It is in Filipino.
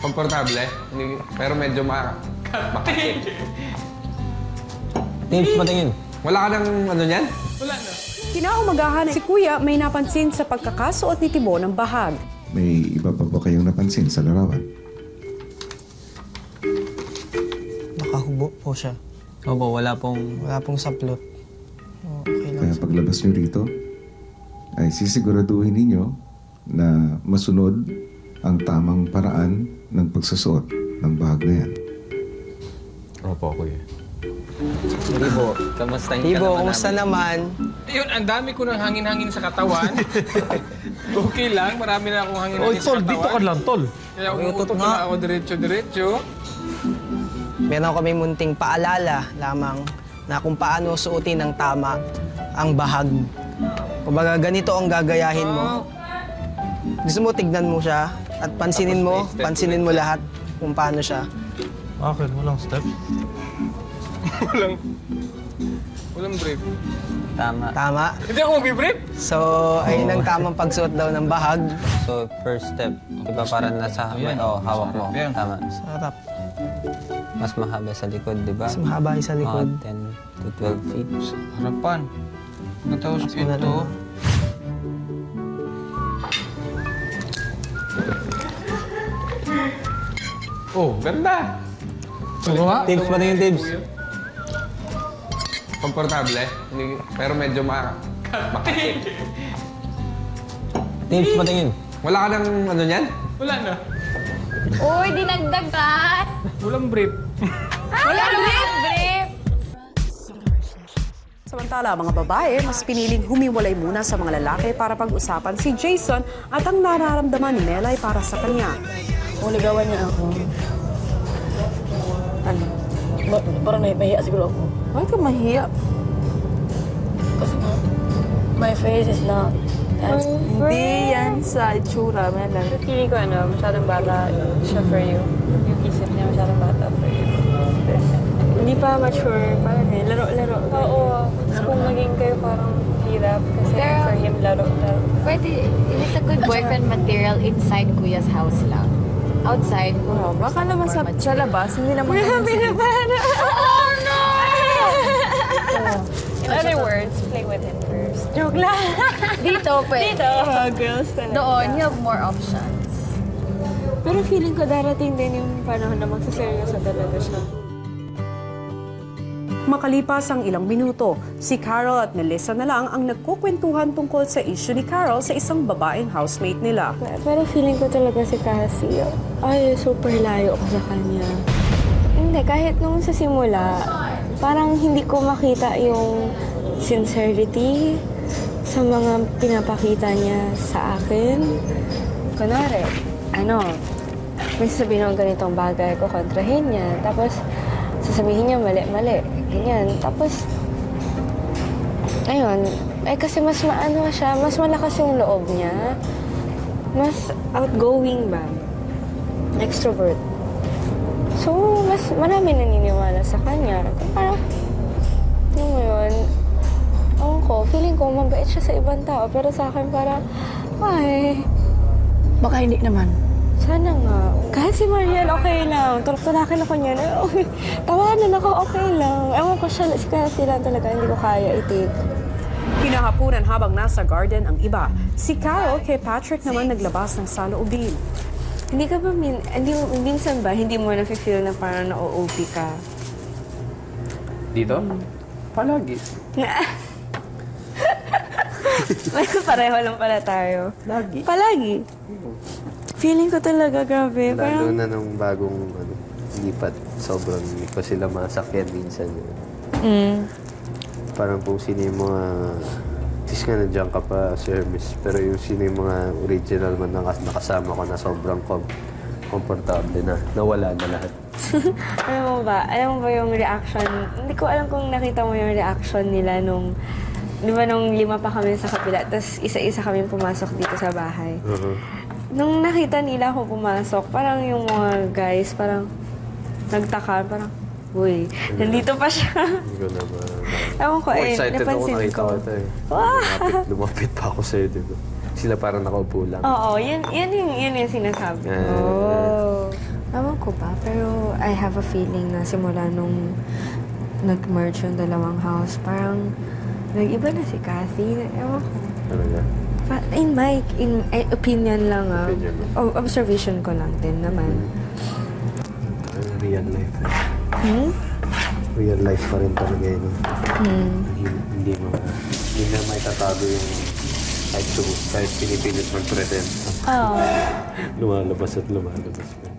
Komportable. Pero medyo makakit. Tips, patingin. Wala ka ng ano niyan? Kinaumagahan si Kuya may napansin sa pagkakasuot ni Tibo ng bahag. May iba pa ba kayong napansin sa larawan? Nakahubo po siya. Opo, wala pong... Wala pong saplot. Okay lang. Kaya paglabas nyo rito, ay sisiguraduhin ninyo na masunod ang tamang paraan ng pagsusuot ng bahag na yan. Opo, Kuya. Tibo, kamusta Tibo, kumusta naman? Yun, ang dami ko ng hangin-hangin sa katawan. Okay lang, marami na akong hangin-hangin sa katawan. Dito ka lang, tol. Kaya umuutot na ako diretso-diretso. Meron kami munting paalala lamang na kung paano suotin ng tama ang bahag. Kumbaga, ganito ang gagayahin mo. Gusto mo, tignan mo siya at pansinin mo lahat kung paano siya. Akin, walang step. Walang brief. Tama. Tama? Hindi ako mag-brief. So, ayun ang tamang pagsuot daw ng bahag. So, first step, diba parang nasa hawak mo. Tama. Sarap. Mas mahaba sa likod, diba? Mas mahaba sa likod. 10 to 12 feet. Harapan. Natapos Mas malala. Oh, ganda. Tips, patingin tips. Komportable. Pero medyo makakit. Tips, patingin. Wala ka ng ano niyan? Wala na. Uy, dinagdagan! Walang brief. Wala brief! Samantala, mga babae, mas piniling humiwalay muna sa mga lalaki para pag-usapan si Jason at ang nararamdaman ni Melay para sa kanya. Ligawan niya ako. Ano? Parang nahiya siguro ako. Bakit ka mahiya? Kasi nga, my face is not... Hindi yan sa itsura, Melay. Feeling ko, masyadong bata siya for you. Yung isip niya masyadong bata for you. Hindi pa mature, parang laro-laro. Oo. Kung maging kayo parang hirap kasi Pero- for him, laro. Pwede, it's a good boyfriend material inside Kuya's house lang. Outside, Baka naman sa labas, hindi naman kami Oh no! In other words, play with him first. Joke lang. Dito, pwede. Dito, girls talaga. Doon, you have more options. Pero feeling ko darating din yung panahon na magsaseryoso talaga siya. Makalipas ang ilang minuto, si Carol at Melissa na lang ang nagkukwentuhan tungkol sa issue ni Carol sa isang babaeng housemate nila. Pero feeling ko talaga si Cassie, ay, super layo ko sa kanya. Hindi, kahit nung sa simula, parang hindi ko makita yung sincerity sa mga pinapakita niya sa akin. Kunwari, may sasabihin ng ganitong bagay ko kontrahin niya, tapos sasabihin niya mali-mali, ganyan. Tapos, ayun, kasi mas maano siya, mas malakas yung loob niya, mas outgoing ba, extrovert. So, mas marami naniniwala sa kanya. Parang, yun mo yun, feeling ko mabait siya sa ibang tao, pero sa akin parang, ay, Baka hindi naman. sana nga. Kahit si Mariel, okay lang. Tulak-tulakin ako niyan. Tawanan ako, okay lang. Ewan ko siya, sila talaga, hindi ko kaya i-take. Hinahapunan habang nasa garden ang iba. Si Carol kay Patrick naman naglabas ng saloobin. Hindi ka ba, minsan ba, hindi mo na-feel na parang na-OOP ka? Dito? Palagi. Pareho lang pala tayo. Lagi. Palagi. Feeling ko talaga, grabe. Lalo Parang, na nung bagong lipat, sobrang hindi ko sila masakyan minsan. Parang kung sino yung mga... Tis nga nandiyan ka pa, Sir Miss. Pero yung sino yung mga original man na nakasama ko na sobrang komportable na. Nawala na lahat. alam mo ba yung reaction? Hindi ko alam kung nakita mo yung reaction nila nung... Di ba nung 5 pa kami sa kapila, tapos isa-isa kami pumasok dito sa bahay. Nung nakita nila ako pumasok, parang yung mga guys, parang nagtaka, parang, uy, nandito pa siya. Hindi ko na Ewan ko, excited ako napansin nakita ko. ko ito eh. Wow! Lumapit pa ako sa'yo dito. Sila parang nakaupo lang. Oo, yun yung sinasabi. Ah. Oh. Ewan ko ba, pero I have a feeling na simula nung nag-merge yung dalawang house, parang nag-iba na si Cathy. Ewan ko. Talaga. In my opinion lang, Opinion mo. observation ko lang din naman. Real life. Hmm? Real life pa rin talaga yun. Hindi na may tatago yung kahit pinipilit mag-pretend. Oo. Lumalabas at lumalabas.